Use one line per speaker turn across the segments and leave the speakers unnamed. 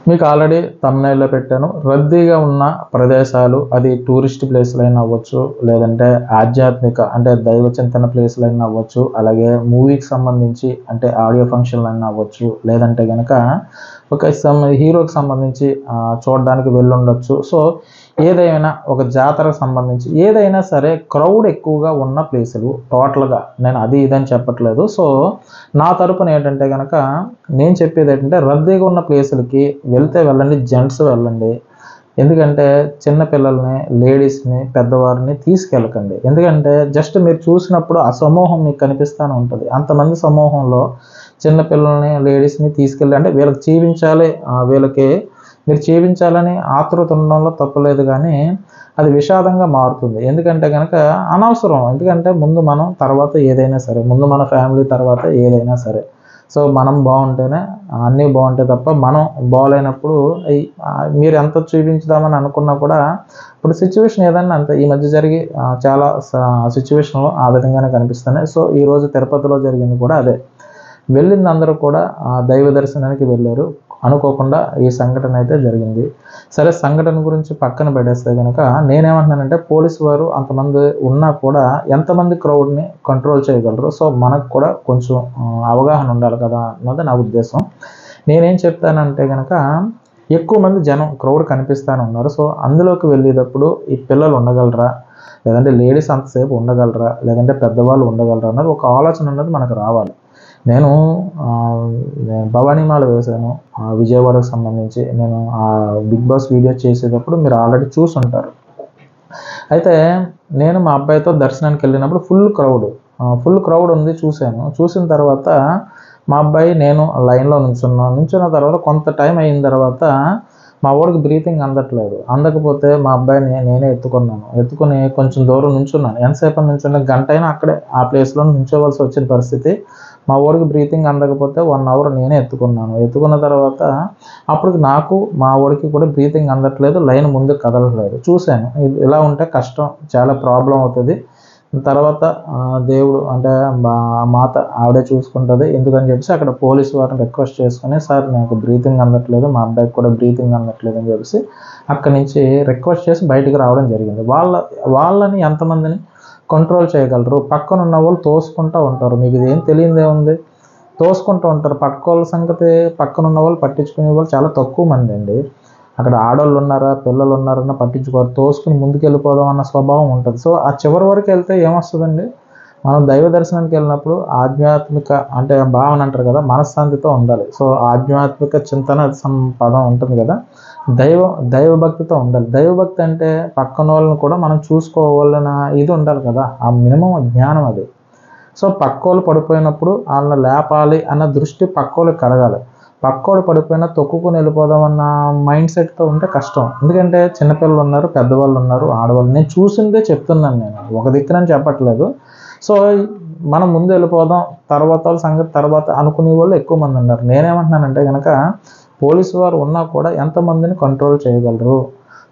మీకు ఆల్రెడీ థంబ్‌నెయిల్‌లో పెట్టాను. రద్దీగా ఉన్న ప్రదేశాలు, అది టూరిస్ట్ ప్లేస్‌లైనా అవ్వచ్చు, లేదంటే ఆధ్యాత్మిక అంటే దైవ చింతన ప్లేస్‌లైనా అవ్వచ్చు, అలాగే మూవీకి సంబంధించి అంటే ఆడియో ఫంక్షన్‌లైనా అవ్వచ్చు, లేదంటే గనక ఒక హీరోకి సంబంధించి చూడడానికి వెళ్ళుండొచ్చు. సో, ఏదైనా ఒక జాతరకు సంబంధించి ఏదైనా సరే క్రౌడ్ ఎక్కువగా ఉన్న ప్లేసులు టోటల్‌గా నేను అది ఇదని చెప్పట్లేదు. సో, నా తరపున ఏంటంటే గనక నేను చెప్పేదేంటంటే రద్దీగా ఉన్న ప్లేసులకి వెళ్తే వెళ్ళండి. జెంట్స్ వెళ్ళండి. ఎందుకంటే చిన్న పిల్లల్ని, లేడీస్‌ని, పెద్దవారిని తీసుకెళ్ళకండి. ఎందుకంటే జస్ట్ మీరు చూసినప్పుడు ఆ సమూహం మీకు కనిపిస్తానే ఉంటది. అంతమంది సమూహంలో చిన్న పిల్లల్ని, లేడీస్‌ని తీసుకెళ్ళి అంటే వీళ్ళకి చూపించాలి, వీళ్ళకి మీరు చూపించాలని ఆతృత ఉండడంలో తప్పులేదు గానీ, అది విషాదంగా మారుతుంది. ఎందుకంటే గనక అనవసరం. ఎందుకంటే ముందు మనం, తర్వాత ఏదైనా సరే. ముందు మన ఫ్యామిలీ, తర్వాత ఏదైనా సరే. సో, మనం బావుంటేనే అన్నీ బావుంటాయి తప్ప, మనం బాలేనప్పుడు మీరు ఎంత చూపించుదామని అనుకున్నా కూడా ఇప్పుడు సిట్యుయేషన్ ఏదన్నా అంతే. ఈ మధ్య జరిగి చాలా సిట్యుయేషన్‌లు ఆ విధంగానే కనిపిస్తున్నాయి. సో, ఈరోజు తిరుపతిలో జరిగింది కూడా అదే. వెళ్ళిందందరూ కూడా దైవ దర్శనానికి వెళ్లారు. అనుకోకుండా ఈ సంఘటన అయితే జరిగింది. సరే, సంఘటన గురించి పక్కన పడేస్తే గనక నేనేమంటున్నానంటే పోలీసు వారు అంతమంది ఉన్నా కూడా ఎంతమంది క్రౌడ్‌ని కంట్రోల్ చేయగలరు? సో, మనకు కూడా కొంచెం అవగాహన ఉండాలి కదా అన్నది నా ఉద్దేశం. నేనేం చెప్తానంటే గనక ఎక్కువ మంది జనం క్రౌడ్ కనిపిస్తానే ఉన్నారు. సో, అందులోకి వెళ్ళేటప్పుడు ఈ పిల్లలు ఉండగలరా? లేదంటే లేడీస్ అంతసేపు ఉండగలరా? లేదంటే పెద్దవాళ్ళు ఉండగలరా? అన్నది ఒక ఆలోచన అన్నది మనకు రావాలి. నేను భవానీమాల వేశాను విజయవాడకు సంబంధించి. నేను బిగ్ బాస్ వీడియో చేసేటప్పుడు మీరు ఆల్రెడీ చూసుంటారు. అయితే నేను మా అబ్బాయితో దర్శనానికి వెళ్ళినప్పుడు ఫుల్ క్రౌడ్ ఉంది చూశాను. చూసిన తర్వాత మా అబ్బాయి, నేను లైన్‌లో నుంచున్నాం. నుంచున్న తర్వాత కొంత టైం అయిన తర్వాత మా వాడికి బ్రీతింగ్ అందట్లేదు. అందకపోతే మా అబ్బాయిని నేనే ఎత్తుకున్నాను. ఎత్తుకొని కొంచెం దూరం నుంచున్నాను. ఎంతసేపని నుంచున్నా, గంటైనా అక్కడే ఆ ప్లేస్‌లో నుంచోవలసి వచ్చిన పరిస్థితి. మా వాడికి బ్రీతింగ్ అందకపోతే 1 అవర్ నేనే ఎత్తుకున్నాను. ఎత్తుకున్న తర్వాత అప్పటికి నాకు, మా వాడికి కూడా బ్రీతింగ్ అందట్లేదు. లైన్ ముందుకు కదలట్లేదు. చూశాను. ఇలా ఉంటే కష్టం. చాలా ప్రాబ్లమ్ అవుతది. తర్వాత దేవుడు అంటే మాత ఆవిడే చూసుకుంటది. ఎందుకని చెప్పేసి అక్కడ పోలీసు వారిని రిక్వెస్ట్ చేసుకొని, సార్ నాకు బ్రీతింగ్ అందట్లేదు, మా అబ్బాయికి కూడా బ్రీతింగ్ అందట్లేదు అని చెప్పేసి అక్కడి నుంచి రిక్వెస్ట్ చేసి బయటికి రావడం జరిగింది. వాళ్ళని ఎంతమందిని కంట్రోల్ చేయగలరు? పక్కనున్న వాళ్ళు తోసుకుంటూ ఉంటారు. మీకు ఇదేం తెలియనిదేముంది? తోసుకుంటూ ఉంటారు. పక్కోళ్ళ సంగతి పక్కనున్న వాళ్ళు పట్టించుకునే వాళ్ళు చాలా తక్కువ మంది అండి. అక్కడ ఆడోళ్ళు ఉన్నారా, పిల్లలు ఉన్నారన్నా పట్టించుకోరు. తోసుకుని ముందుకెళ్ళిపోదాం అన్న స్వభావం ఉంటుంది. సో, ఆ చివరి వరకు వెళ్తే ఏమొస్తదండి? మనం దైవ దర్శనానికి వెళ్ళినప్పుడు ఆధ్యాత్మిక అంటే భావన అంటారు కదా, మనశ్శాంతితో ఉండాలి. సో, ఆధ్యాత్మిక చింతన పదం ఉంటుంది కదా, దైవభక్తితో ఉండాలి. దైవభక్తి అంటే పక్కనోళ్ళని కూడా మనం చూసుకోవాలన్న ఇది ఉండాలి కదా, ఆ మినిమం జ్ఞానం అది. సో, పక్కోళ్ళు పడిపోయినప్పుడు ఆళ్ళని లేపాలి అన్న దృష్టి పక్కోళ్ళకి కలగాలి. పక్కోడు పడిపోయినా తొక్కుకొని వెళ్ళిపోదామన్న మైండ్ సెట్‌తో ఉంటే కష్టం. ఎందుకంటే చిన్నపిల్లలు ఉన్నారు, పెద్దవాళ్ళు ఉన్నారు, ఆడవాళ్ళు. నేను చూసిందే చెప్తున్నాను నేను. ఒక దిక్కునని చెప్పట్లేదు. సో, మనం ముందు వెళ్ళిపోదాం, తర్వాతోళ్ళ సంగతి తర్వాత అనుకునేవాళ్ళు ఎక్కువ మంది ఉన్నారు. నేనేమంటున్నానంటే గనక పోలీసు వారు ఉన్నా కూడా ఎంతమందిని కంట్రోల్ చేయగలరు?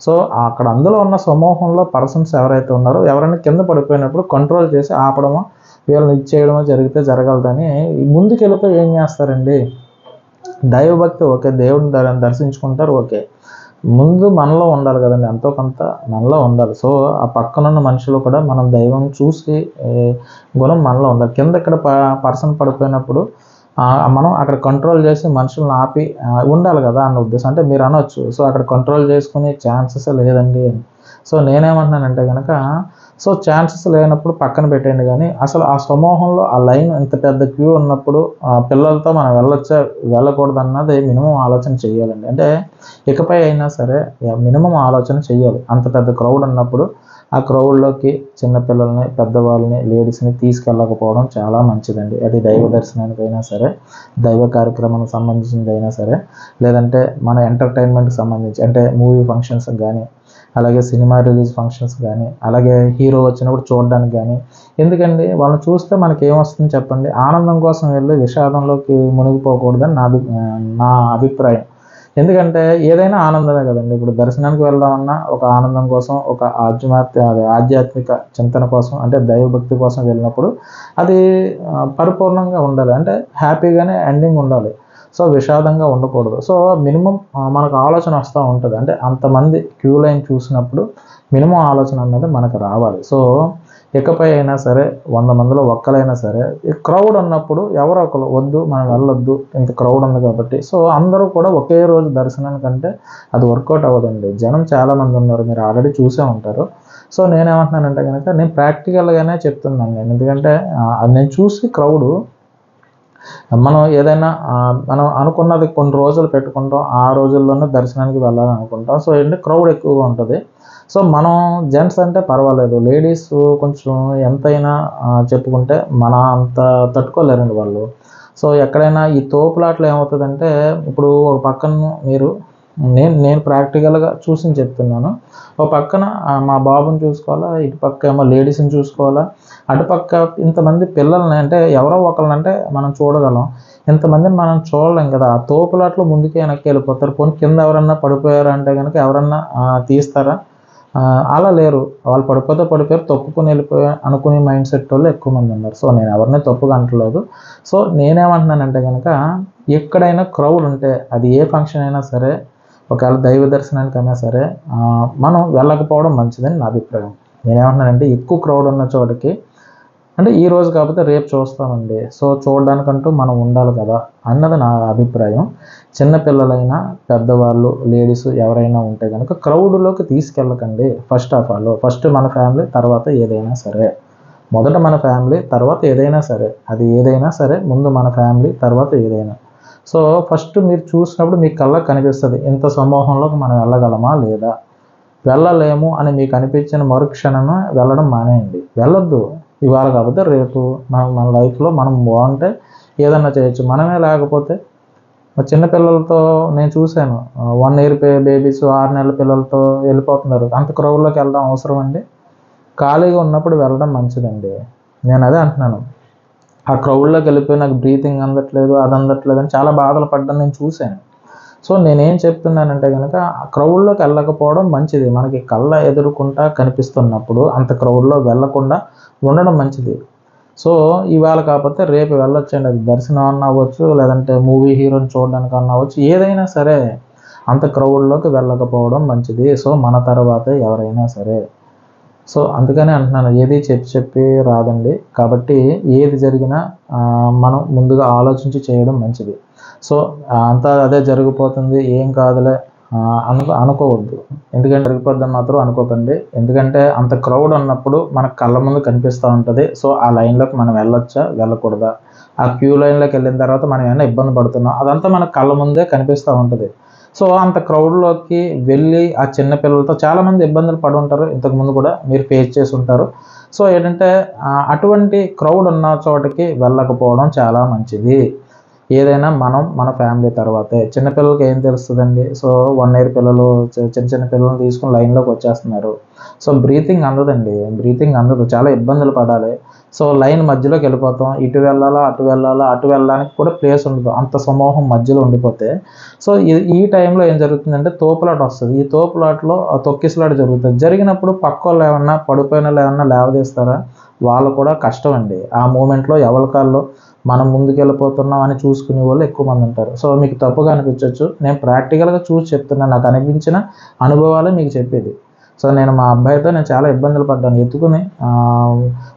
సో, అక్కడ అందులో ఉన్న సమూహంలో పర్సన్స్ ఎవరైతే ఉన్నారో ఎవరైనా కింద పడిపోయినప్పుడు కంట్రోల్ చేసి ఆపడమో, వీళ్ళని ఇచ్చేయడమో జరిగితే జరగలదని ముందుకెళ్ళిపోయి ఏం చేస్తారండి? దైవభక్తి ఓకే. దేవుడిని దర్శించుకుంటారు ఓకే. ముందు మనలో ఉండాలి కదండీ! ఎంతో కొంత మనలో ఉండాలి. సో, ఆ పక్కనున్న మనుషులు కూడా మనం దైవం చూసి గుణం మనలో ఉండాలి. కింద ఇక్కడ పర్సన్ పడిపోయినప్పుడు మనం అక్కడ కంట్రోల్ చేసి మనుషుల్ని ఆపి ఉండాలి కదా అన్న ఉద్దేశం. అంటే మీరు అనొచ్చు, సో, అక్కడ కంట్రోల్ చేసుకునే ఛాన్సెసే లేదండి అని. సో, నేనేమంటున్నానంటే గనక సో, ఛాన్సెస్ లేనప్పుడు పక్కన పెట్టేయండి గానీ, అసలు ఆ సమూహంలో ఆ లైన్ ఇంత పెద్ద క్యూ ఉన్నప్పుడు పిల్లలతో మనం వెళ్ళొచ్చా, వెళ్ళకూడదన్నది మినిమమ్ ఆలోచన చేయాలండి. అంటే ఇకపై అయినా సరే మినిమమ్ ఆలోచన చేయాలి. అంత పెద్ద క్రౌడ్ ఉన్నప్పుడు ఆ క్రౌడ్‌లోకి చిన్న పిల్లల్ని, పెద్దవాళ్ళని, లేడీస్‌ని తీసుకెళ్ళకపోవడం చాలా మంచిదండి. అది దైవ దర్శనానికైనా సరే, దైవ కార్యక్రమానికి సంబంధించిందైనా సరే, లేదంటే మన ఎంటర్‌టైన్‌మెంట్‌కి సంబంధించి అంటే మూవీ ఫంక్షన్స్‌కి గానీ, అలాగే సినిమా రిలీజ్ ఫంక్షన్స్ గానీ, అలాగే హీరో వచ్చినప్పుడు చూడడానికి గానీ, ఎందుకండి వాళ్ళని చూస్తే మనకేమొస్తుంది చెప్పండి? ఆనందం కోసం వెళ్ళి విషాదంలోకి మునిగిపోకూడదని నా అభిప్రాయం. ఎందుకంటే ఏదైనా ఆనందమే కదండీ! ఇప్పుడు దర్శనానికి వెళ్దామన్నా ఒక ఆనందం కోసం, ఒక ఆధ్యాత్మిక చింతన కోసం అంటే దైవభక్తి కోసం వెళ్ళినప్పుడు అది పరిపూర్ణంగా ఉండాలి. అంటే హ్యాపీగానే ఎండింగ్ ఉండాలి. సో విషాదంగా ఉండకూడదు. సో మినిమం మనకు ఆలోచన వస్తూ ఉంటుంది. అంటే అంతమంది క్యూ లైన్ చూసినప్పుడు మినిమం ఆలోచన అన్నది మనకు రావాలి. సో ఇకపై అయినా సరే 100 మందిలో ఒక్కరైనా సరే క్రౌడ్ ఉన్నప్పుడు ఎవరో ఒకరు వద్దు మనం వెళ్ళొద్దు, ఇంత క్రౌడ్ ఉంది కాబట్టి. సో అందరూ కూడా ఒకే రోజు దర్శనానికంటే అది వర్కౌట్ అవ్వదండి. జనం చాలామంది ఉన్నారు, మీరు ఆల్రెడీ చూసే ఉంటారు. సో నేనేమంటున్నానంటే కనుక నేను ప్రాక్టికల్గానే చెప్తున్నాను. నేను ఎందుకంటే అది నేను చూసి క్రౌడు మనం ఏదైనా మనం అనుకున్నది కొన్ని రోజులు పెట్టుకుంటాం, ఆ రోజుల్లోనే దర్శనానికి వెళ్ళాలనుకుంటాం. సో ఏంటంటే క్రౌడ్ ఎక్కువగా ఉంటుంది. సో మనం జెంట్స్ అంటే పర్వాలేదు, లేడీస్ కొంచెం ఎంతైనా చెప్పుకుంటే మన అంత తట్టుకోలేరండి వాళ్ళు. సో ఎక్కడైనా ఈ తోపులాట్లు ఏమవుతుందంటే ఇప్పుడు ఒక పక్కన మీరు నేను ప్రాక్టికల్గా చూసి చెప్తున్నాను. ఒక పక్కన మా బాబుని చూసుకోవాలా, ఇటు పక్క ఏమో లేడీస్ని చూసుకోవాలా, అటుపక్క ఇంతమంది పిల్లల్ని అంటే ఎవరో ఒకళ్ళనంటే మనం చూడగలం, ఇంతమందిని మనం చూడలేం కదా. ఆ తోపులాట్లో ముందుకే వెనక్కి వెళ్ళిపోతారు. పోనీ కింద ఎవరన్నా పడిపోయారు అంటే కనుక ఎవరన్నా తీస్తారా? అలా లేరు. వాళ్ళు పడిపోతే పడిపోయారు, తొక్కుకొని వెళ్ళిపోయా అనుకునే మైండ్ సెట్ వాళ్ళు ఎక్కువ మంది ఉన్నారు. సో నేను ఎవరిని తప్పుగా అంటలేదు. సో నేనేమంటున్నానంటే కనుక ఎక్కడైనా క్రౌడ్ ఉంటే అది ఏ ఫంక్షన్ అయినా సరే, ఒకవేళ దైవ దర్శనానికైనా సరే మనం వెళ్ళకపోవడం మంచిదని నా అభిప్రాయం. నేనేమంటున్నానంటే ఎక్కువ క్రౌడ్ ఉన్న చోటకి అంటే ఈ రోజు కాకపోతే రేపు చూస్తామండి. సో చూడడానికంటూ మనం ఉండాలి కదా అన్నది నా అభిప్రాయం. చిన్నపిల్లలైనా పెద్దవాళ్ళు లేడీస్ ఎవరైనా ఉంటే కనుక క్రౌడ్లోకి తీసుకెళ్ళకండి. ఫస్ట్ మన ఫ్యామిలీ తర్వాత ఏదైనా సరే. మొదట మన ఫ్యామిలీ తర్వాత ఏదైనా సరే, అది ఏదైనా సరే ముందు మన ఫ్యామిలీ తర్వాత ఏదైనా. సో ఫస్ట్ మీరు చూసినప్పుడు మీ కళ్ళకు కనిపిస్తుంది ఇంత సమూహంలోకి మనం వెళ్ళగలమా లేదా. వెళ్ళలేము అని మీకు అనిపించిన మరుక్షణం వెళ్ళడం మానేయండి. వెళ్ళొద్దు. ఇవాళ కాకపోతే రేపు మన లైఫ్లో మనం బాగుంటే ఏదన్నా చేయొచ్చు. మనమే లేకపోతే చిన్నపిల్లలతో నేను చూశాను, 1 year బేబీస్ 6 నెలల పిల్లలతో వెళ్ళిపోతున్నారు. అంత క్రౌడ్లోకి వెళ్ళడం అవసరం అండి? ఖాళీగా ఉన్నప్పుడు వెళ్ళడం మంచిదండి. నేను అదే అంటున్నాను. ఆ క్రౌడ్లోకి వెళ్ళిపోయి నాకు బ్రీతింగ్ అందట్లేదు, అది అందట్లేదు అని చాలా బాధలు పడ్డాను, నేను చూశాను. సో నేనేం చెప్తున్నానంటే కనుక క్రౌడ్లోకి వెళ్ళకపోవడం మంచిది. మనకి కళ్ళ ఎదురుకుంటా కనిపిస్తున్నప్పుడు అంత క్రౌడ్లో వెళ్ళకుండా ఉండడం మంచిది. సో ఇవాళ కాకపోతే రేపు వెళ్ళొచ్చండి. అది దర్శనం అన్న అవ్వచ్చు, లేదంటే మూవీ హీరోని చూడడానికి అన్న అవ్వచ్చు, ఏదైనా సరే అంత క్రౌడ్లోకి వెళ్ళకపోవడం మంచిది. సో మన తర్వాతే ఎవరైనా సరే. సో అందుకనే అంటున్నాను, ఏది చెప్పి రాదండి. కాబట్టి ఏది జరిగినా మనం ముందుగా ఆలోచించి చేయడం మంచిది. సో అంతా అదే జరిగిపోతుంది, ఏం కాదులే అనుకోవద్దు. ఎందుకంటే జరిగిపోద్దని మాత్రం అనుకోకండి. ఎందుకంటే అంత క్రౌడ్ ఉన్నప్పుడు మన కళ్ళ ముందు కనిపిస్తూ ఉంటుంది. సో ఆ లైన్లోకి మనం వెళ్ళొచ్చా వెళ్ళకూడదా, ఆ క్యూ లైన్లోకి వెళ్ళిన తర్వాత మనం ఏమైనా ఇబ్బంది పడుతున్నాం, అదంతా మన కళ్ళ ముందే కనిపిస్తూ ఉంటుంది. సో అంత క్రౌడ్లోకి వెళ్ళి ఆ చిన్నపిల్లలతో చాలామంది ఇబ్బందులు పడి ఉంటారు, ఇంతకుముందు కూడా మీరు ఫేస్ చేసి ఉంటారు. సో ఏంటంటే అటువంటి క్రౌడ్ ఉన్న చోటకి వెళ్ళకపోవడం చాలా మంచిది. ఏదైనా మనం మన ఫ్యామిలీ తర్వాతే. చిన్నపిల్లలకి ఏం తెలుస్తుందండి. సో 1 year పిల్లలు చిన్న పిల్లల్ని తీసుకుని లైన్లోకి వచ్చేస్తున్నారు. సో బ్రీతింగ్ అందదు, చాలా ఇబ్బందులు పడాలి. సో లైన్ మధ్యలోకి వెళ్ళిపోతాం, ఇటు వెళ్ళాలా అటు వెళ్ళడానికి కూడా ప్లేస్ ఉండదు, అంత సమూహం మధ్యలో ఉండిపోతే. సో ఈ టైంలో ఏం జరుగుతుందంటే తోపులాట వస్తుంది. ఈ తోపులాటలో తొక్కిసలాట జరుగుతుంది. జరిగినప్పుడు పక్క వాళ్ళు ఏమన్నా పడిపోయిన వాళ్ళు ఏమన్నా లేవదీస్తారా? వాళ్ళు కూడా కష్టం అండి. ఆ మూమెంట్లో ఎవరి కాల్లో మనం ముందుకు వెళ్ళిపోతున్నాం అని చూసుకునే వాళ్ళు ఎక్కువ మంది ఉంటారు. సో మీకు తప్పుగా అనిపించవచ్చు, నేను ప్రాక్టికల్గా చూసి చెప్తున్నాను, నాకు అనిపించిన అనుభవాలే మీకు చెప్పేది. సో నేను మా అబ్బాయితో చాలా ఇబ్బందులు పడ్డాను. ఎత్తుకుని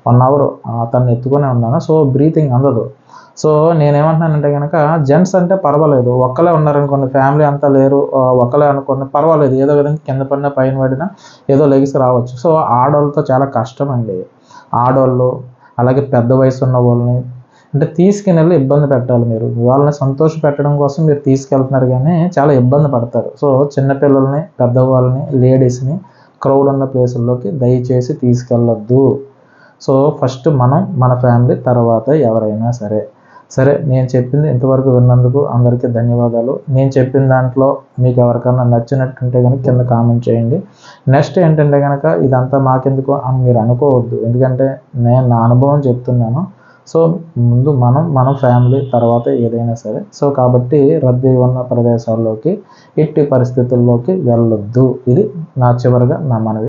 1 hour అతన్ని ఎత్తుకునే ఉన్నాను. సో బ్రీతింగ్ అందదు. సో నేనేమంటున్నానంటే కనుక జెంట్స్ అంటే పర్వాలేదు, ఒక్కలే ఉన్నారనుకోండి, ఫ్యామిలీ అంతా లేరు, ఒక్కలే అనుకోండి పర్వాలేదు, ఏదో విధంగా కింద పడినా పైన పడినా ఏదో లెగిసి రావచ్చు. సో ఆడవాళ్ళతో చాలా కష్టం అండి. ఆడవాళ్ళు అలాగే పెద్ద వయసు ఉన్న వాళ్ళని అంటే తీసుకుని వెళ్ళి ఇబ్బంది పెట్టాలి. మీరు వాళ్ళని సంతోష పెట్టడం కోసం మీరు తీసుకెళ్తున్నారు, కానీ చాలా ఇబ్బంది పడతారు. సో చిన్నపిల్లల్ని, పెద్దవాళ్ళని, లేడీస్ని క్రౌడ్ ఉన్న ప్లేసుల్లోకి దయచేసి తీసుకెళ్ళొద్దు. సో ఫస్ట్ మనం మన ఫ్యామిలీ తర్వాత ఎవరైనా సరే. నేను చెప్పింది ఇంతవరకు విన్నందుకు అందరికీ ధన్యవాదాలు. నేను చెప్పిన దాంట్లో మీకు ఎవరికైనా నచ్చినట్టుంటే కనుక కింద కామెంట్ చేయండి. నెక్స్ట్ ఏంటంటే కనుక ఇదంతా మాకెందుకు అని మీరు అనుకోవద్దు, ఎందుకంటే నేను నా అనుభవం చెప్తున్నాను. సో ముందు మన ఫ్యామిలీ తర్వాత ఏదైనా సరే. సో కాబట్టి రద్దీ ఉన్న ప్రదేశాల్లోకి ఎట్టి పరిస్థితుల్లోకి వెళ్ళొద్దు. ఇది నా చివరిగా నా మనవి.